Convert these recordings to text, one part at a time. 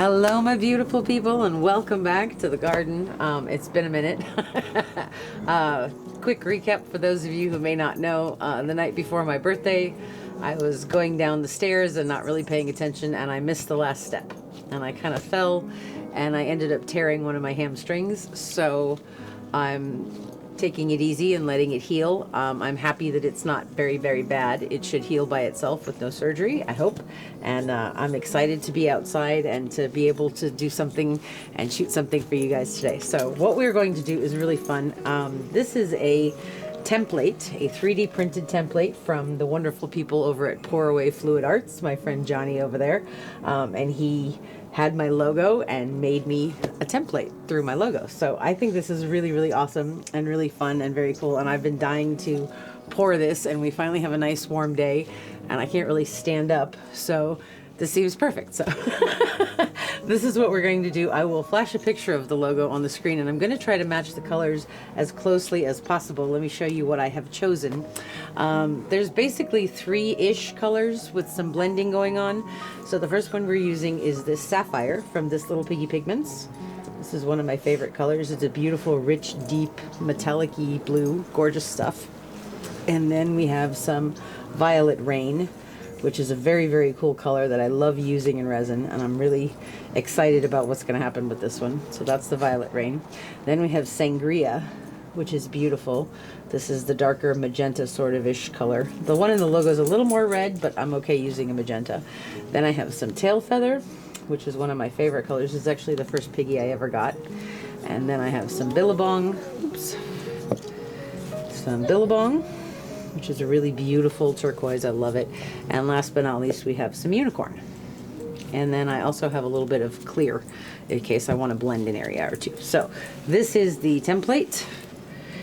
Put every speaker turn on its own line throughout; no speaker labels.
Hello, my beautiful people, and welcome back to the garden. It's been a minute. Quick recap for those of you who may not know. The night before my birthday, I was going down the stairs and not really paying attention, and I missed the last step. And I kind of fell, and I ended up tearing one of my hamstrings. So I'm taking it easy and letting it heal. I'm happy that it's not very, very bad. It should heal by itself with no surgery, I hope. And I'm excited to be outside and to be able to do something and shoot something for you guys today. So what we're going to do is really fun. This is a template, a 3D printed template from the wonderful people over at Pour Away Fluid Arts, my friend Johnny over there. And he had my logo and made me a template through my logo. So I think this is really, really awesome and really fun and very cool. And I've been dying to pour this, and we finally have a nice warm day, and I can't really stand up. So this seems perfect. So this is what we're going to do. I will flash a picture of the logo on the screen, and I'm going to try to match the colors as closely as possible. Let me show you what I have chosen. There's basically 3-ish colors with some blending going on. So the first one we're using is this Sapphire from this little Piggy Pigments. This is one of my favorite colors. It's a beautiful, rich, deep, metallic-y blue, gorgeous stuff. And then we have some Violet Rain, which is a very, very cool color that I love using in resin, and I'm really excited about what's going to happen with this one. So that's the Violet Rain. Then we have Sangria, which is beautiful. This is the darker magenta sort of ish color. The one in the logo is a little more red, but I'm okay using a magenta. Then I have some Tail Feather, which is one of my favorite colors. It's actually the first Piggy I ever got. And then I have some Billabong. Oops. Some Billabong, which is a really beautiful turquoise. I love it. And last but not least, we have some Unicorn. And then I also have a little bit of clear in case I want to blend an area or two. So this is the template.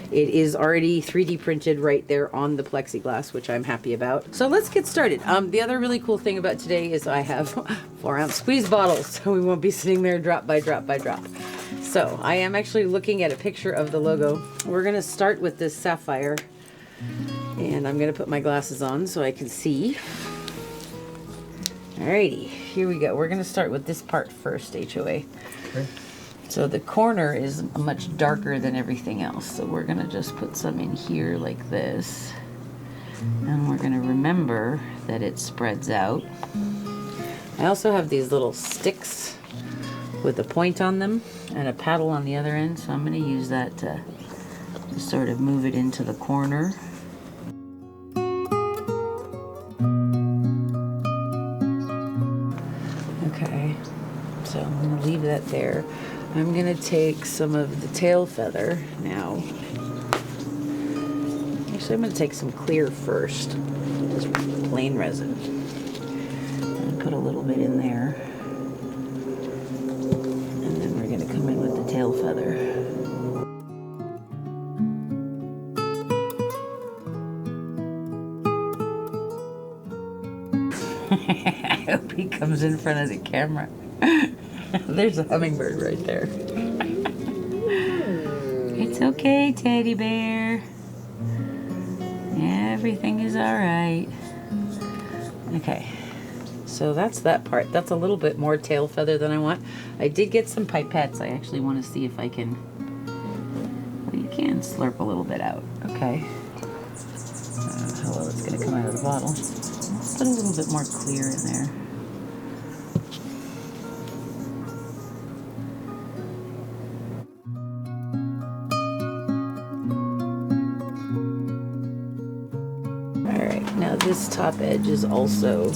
It is already 3D printed right there on the plexiglass, which I'm happy about. So let's get started. The other really cool thing about today is I have 4-ounce squeeze bottles, so we won't be sitting there drop by drop by drop. So I am actually looking at a picture of the logo. We're going to start with this Sapphire. And I'm going to put my glasses on so I can see. Alrighty, here we go. We're going to start with this part first, HOA. Okay. So the corner is much darker than everything else. So we're going to just put some in here like this. And we're going to remember that it spreads out. I also have these little sticks with a point on them and a paddle on the other end. So I'm going to use that to sort of move it into the corner. Okay, so I'm going to leave that there. I'm going to take some of the tail feather now. Actually, I'm going to take some clear first, just plain resin. And put a little bit in there. And then we're going to come in with the tail feather. I hope he comes in front of the camera. There's a hummingbird right there. It's okay, teddy bear. Everything is all right. Okay, so that's that part. That's a little bit more tail feather than I want. I did get some pipettes. I actually want to see if I can... Well, you can slurp a little bit out. Okay. How well it's going to come out of the bottle. Let's put a little bit more clear in there. Now this top edge is also,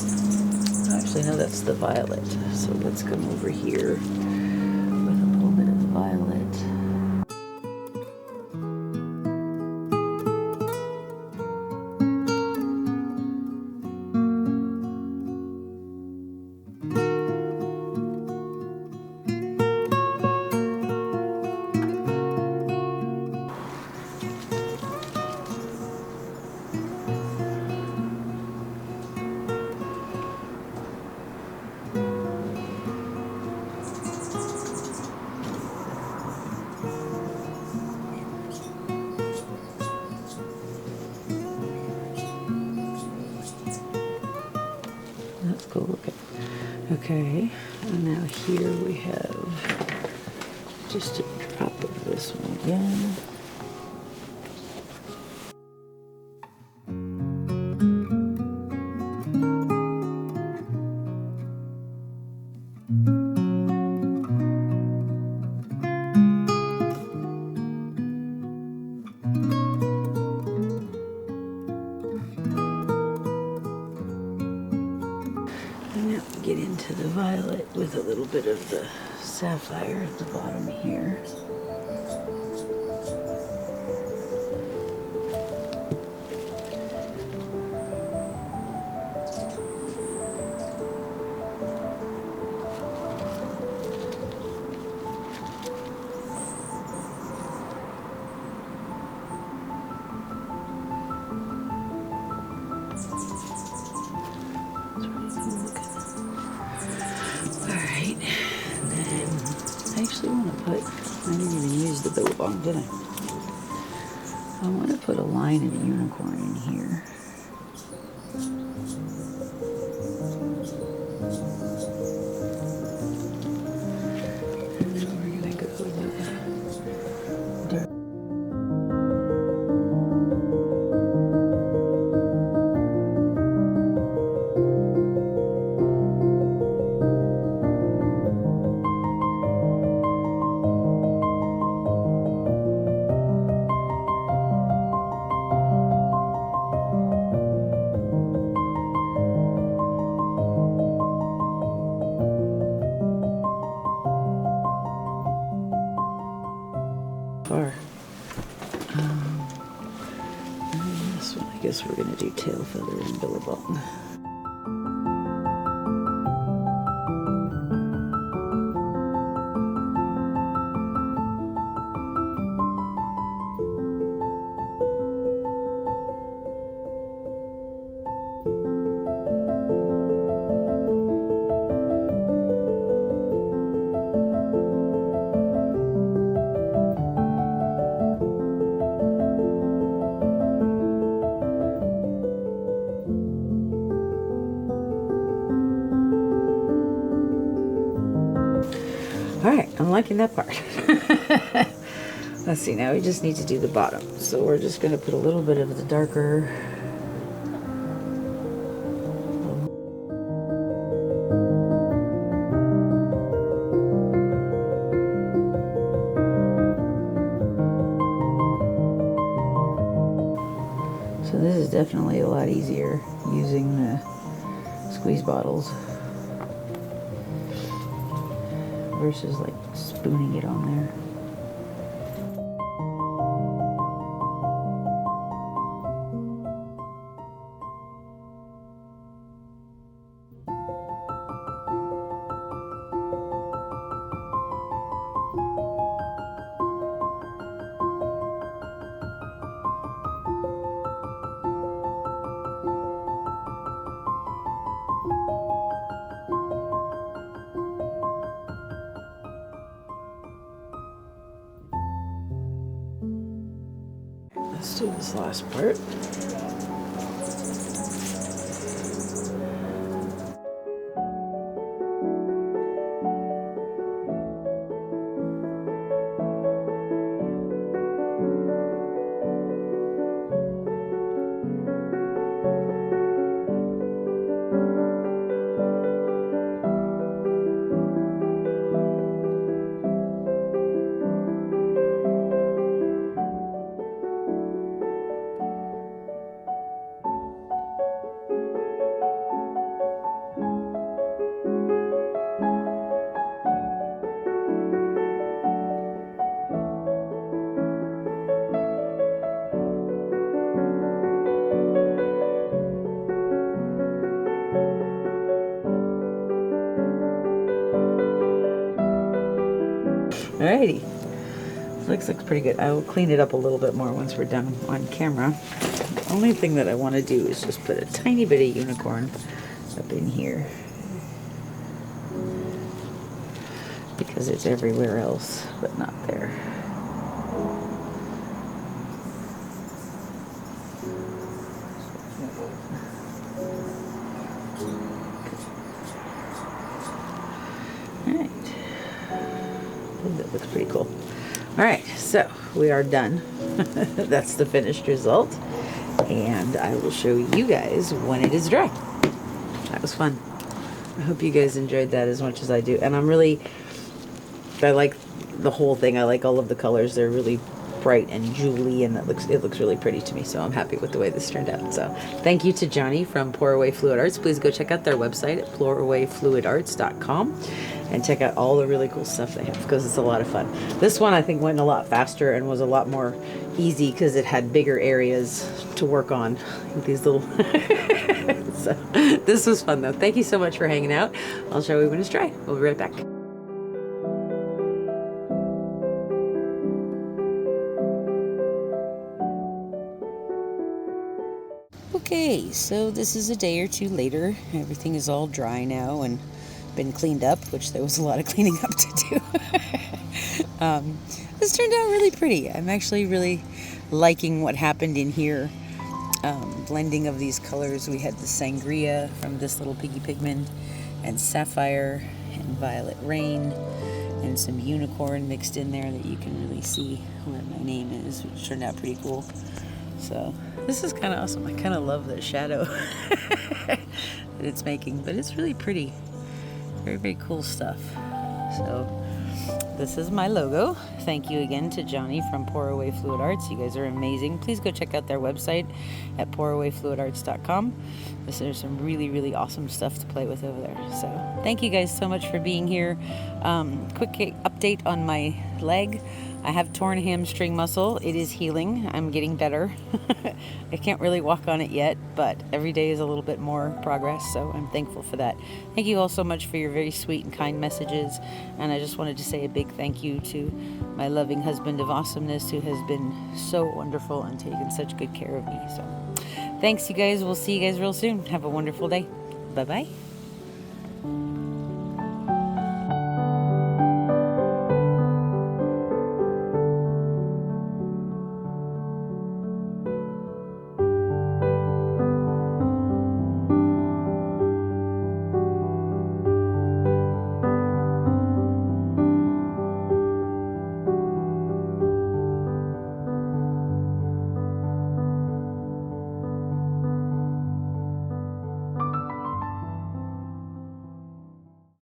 actually no, that's the violet. So let's come over here with a little bit of the violet.
Okay, and now here we have just a drop of this one again. Get into the violet with a little bit of the sapphire at the bottom here. I didn't even use the Billabong, did I? I want to put a line and a unicorn in here. And then we're going to go with dirt. And this one, I guess we're going to do tail feather and Billabong. Alright, I'm liking that part. Let's see, now we just need to do the bottom. So we're just going to put a little bit of the darker. So this is definitely a lot easier using the squeeze bottles versus like spooning it on there. Let's do this last part. Alrighty, looks pretty good. I will clean it up a little bit more once we're done on camera. The only thing that I want to do is just put a tiny bit of unicorn up in here because it's everywhere else but not there. looks pretty cool. All right, so we are done. That's the finished result. And I will show you guys when it is dry. That was fun. I hope you guys enjoyed that as much as I do. And I like the whole thing. I like all of the colors. They're really bright and jewelry, and it looks really pretty to me, so I'm happy with the way this turned out. So thank you to Johnny from Pour Away Fluid Arts. Please go check out their website at pourawayfluidarts.com and check out all the really cool stuff they have, because it's a lot of fun. This one I think went a lot faster and was a lot more easy because it had bigger areas to work on with these little so this was fun though. Thank you so much for hanging out. I'll show you when it's dry. We'll be right back. Okay, so this is a day or two later. Everything is all dry now and been cleaned up, which there was a lot of cleaning up to do. This turned out really pretty. I'm actually really liking what happened in here. Blending of these colors. We had the Sangria from this little Piggy pigment, and Sapphire, and Violet Rain, and some unicorn mixed in there that you can really see where my name is, which turned out pretty cool. So this is kind of awesome. I kind of love the shadow that it's making, but it's really pretty. Very, very cool stuff. So this is my logo. Thank you again to Johnny from Pour Away Fluid Arts. You guys are amazing. Please go check out their website at pourawayfluidarts.com. There's some really, really awesome stuff to play with over there. So thank you guys so much for being here. Quick update on my leg. I have torn hamstring muscle. It is healing. I'm getting better. I can't really walk on it yet, but every day is a little bit more progress, so I'm thankful for that. Thank you all so much for your very sweet and kind messages, and I just wanted to say a big thank you to my loving husband of awesomeness, who has been so wonderful and taken such good care of me. So thanks, you guys. We'll see you guys real soon. Have a wonderful day. Bye-bye.